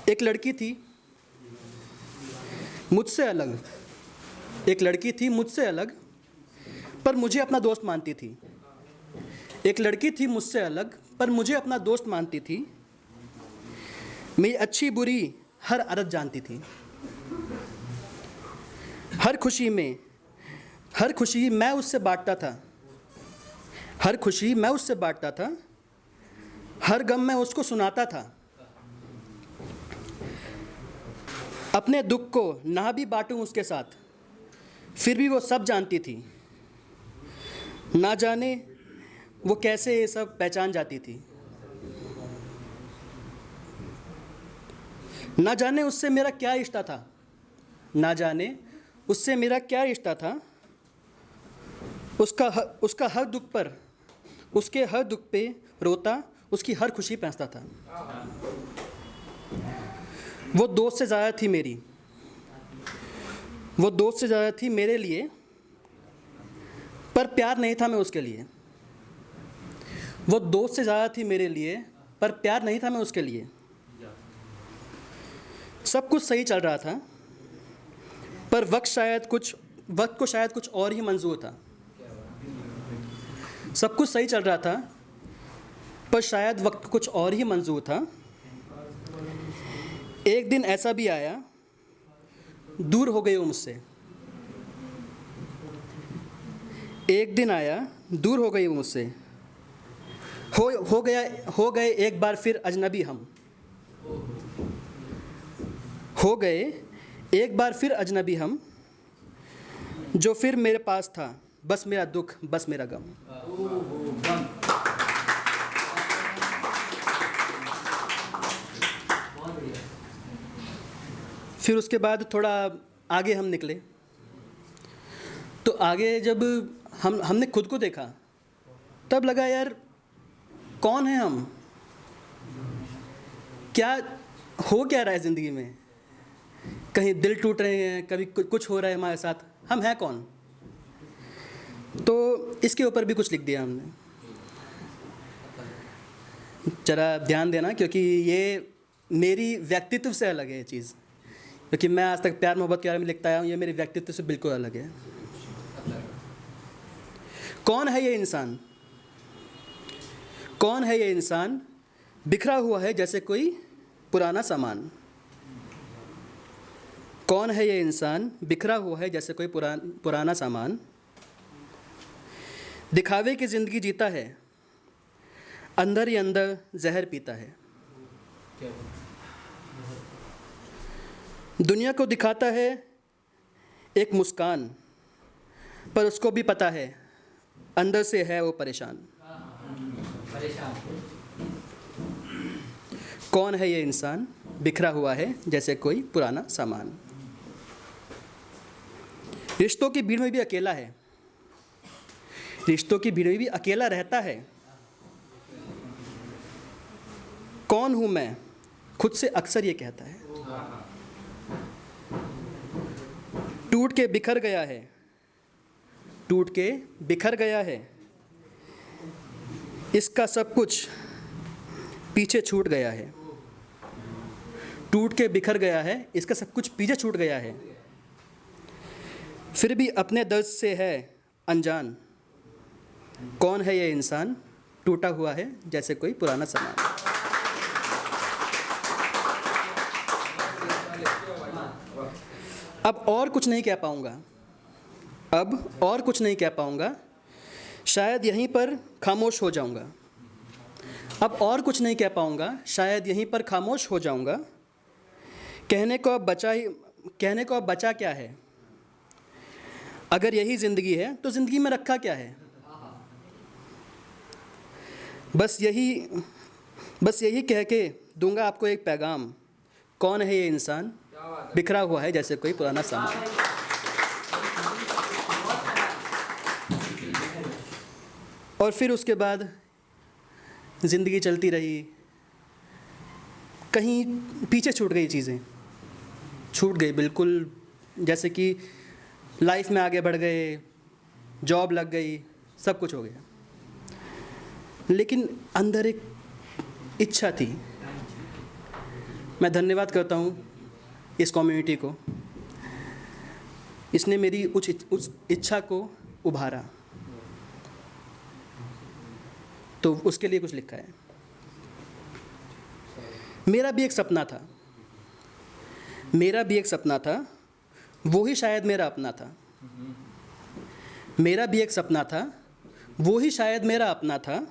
एक लड़की थी मुझसे अलग, एक लड़की थी मुझसे अलग, पर मुझे अपना दोस्त मानती थी। एक लड़की थी मुझसे अलग, पर मुझे अपना दोस्त मानती थी। मेरी अच्छी बुरी हर आदत जानती थी। हर खुशी मैं उससे बांटता था। हर खुशी मैं उससे बांटता था। हर गम मैं उसको सुनाता था। अपने दुख को ना भी बांटूं उसके साथ, फिर भी वो सब जानती थी। ना जाने वो कैसे ये सब पहचान जाती थी। ना जाने उससे मेरा क्या रिश्ता था। ना जाने उससे मेरा क्या रिश्ता था। उसका हर दुख पर, उसके हर दुख पे रोता, उसकी हर खुशी पे हंसता था। वो दोस्त से ज़्यादा थी मेरी। वो दोस्त से ज़्यादा थी मेरे लिए, पर प्यार नहीं था मैं उसके लिए। वो दोस्त से ज़्यादा थी मेरे लिए, पर प्यार नहीं था मैं उसके लिए। सब कुछ सही चल रहा था, पर वक्त को शायद कुछ और ही मंजूर था। सब कुछ सही चल रहा था, पर शायद वक्त कुछ और ही मंजूर था। एक दिन ऐसा भी आया, दूर हो गई वो मुझसे। एक दिन आया, दूर हो गई वो मुझसे। हो गए एक बार फिर अजनबी हम। हो गए एक बार फिर अजनबी हम। जो फिर मेरे पास था, बस मेरा दुख, बस मेरा गम। फिर उसके बाद थोड़ा आगे हम निकले, तो आगे जब हमने खुद को देखा, तब लगा यार कौन है हम, क्या हो क्या रहा है ज़िंदगी में। कहीं दिल टूट रहे हैं, कभी कुछ हो रहा है हमारे साथ, हम हैं कौन। तो इसके ऊपर भी कुछ लिख दिया हमने। ज़रा ध्यान देना, क्योंकि ये मेरी व्यक्तित्व से अलग है ये चीज़। क्योंकि मैं आज तक प्यार मोहब्बत के बारे में लिखता आया हूँ, ये मेरे व्यक्तित्व से बिल्कुल अलग है। कौन है ये इंसान, कौन है ये इंसान, बिखरा हुआ है जैसे कोई पुराना सामान। कौन है ये इंसान, बिखरा हुआ है जैसे कोई पुराना सामान। दिखावे की ज़िंदगी जीता है, अंदर ही अंदर जहर पीता है। दुनिया को दिखाता है एक मुस्कान, पर उसको भी पता है अंदर से है वो परेशान। कौन है ये इंसान, बिखरा हुआ है जैसे कोई पुराना सामान। रिश्तों की भीड़ में भी अकेला है, रिश्तों की भीड़ में भी अकेला रहता है। कौन हूँ मैं, खुद से अक्सर ये कहता है। टूट के बिखर गया है, टूट के बिखर गया है। इसका सब कुछ पीछे छूट गया है। टूट के बिखर गया है, इसका सब कुछ पीछे छूट गया है। फिर भी अपने दर्द से है अनजान। कौन है ये इंसान, टूटा हुआ है जैसे कोई पुराना सामान। अब और कुछ नहीं कह पाऊँगा, अब और कुछ नहीं कह पाऊँगा, शायद यहीं पर खामोश हो जाऊँगा। अब और कुछ नहीं कह पाऊँगा, शायद यहीं पर खामोश हो जाऊँगा। कहने को अब बचा क्या है। अगर यही ज़िंदगी है तो ज़िंदगी में रखा क्या है। बस यही कह के दूंगा आपको एक पैगाम। कौन है ये इंसान, बिखरा हुआ है जैसे कोई पुराना सामान। और फिर उसके बाद ज़िंदगी चलती रही। कहीं पीछे छूट गई चीज़ें, छूट गई बिल्कुल। जैसे कि लाइफ में आगे बढ़ गए, जॉब लग गई, सब कुछ हो गया, लेकिन अंदर एक इच्छा थी, मैं धन्यवाद करता हूँ इस कम्युनिटी को, इसने मेरी उस इच्छा को उभारा, तो उसके लिए कुछ लिखा है। मेरा भी एक सपना था, मेरा भी एक सपना था, वो ही शायद मेरा अपना था। मेरा भी एक सपना था, वो ही शायद मेरा अपना था।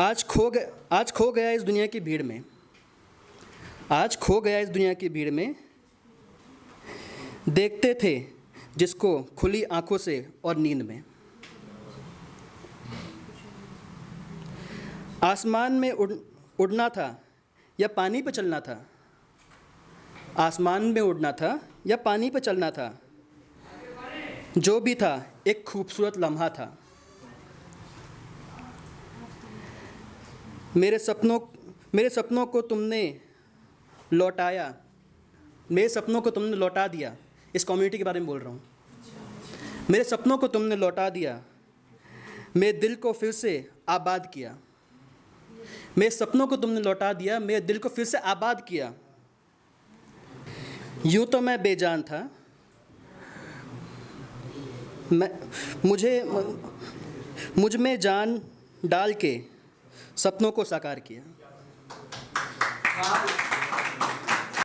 आज खो गया इस दुनिया की भीड़ में, आज खो गया इस दुनिया की भीड़ में। देखते थे जिसको खुली आंखों से और नींद में। आसमान में उड़ना था या पानी पे चलना था, आसमान में उड़ना था या पानी पे चलना था, जो भी था एक खूबसूरत लम्हा था। मेरे सपनों को तुमने लौटाया, मेरे सपनों को तुमने लौटा दिया। इस कम्युनिटी के बारे में बोल रहा हूँ। मेरे सपनों को तुमने लौटा दिया, मेरे दिल को फिर से आबाद किया। मेरे सपनों को तुमने लौटा दिया, मेरे दिल को फिर से आबाद किया। यूँ तो मैं बेजान था, मुझ में जान डाल के सपनों को साकार किया।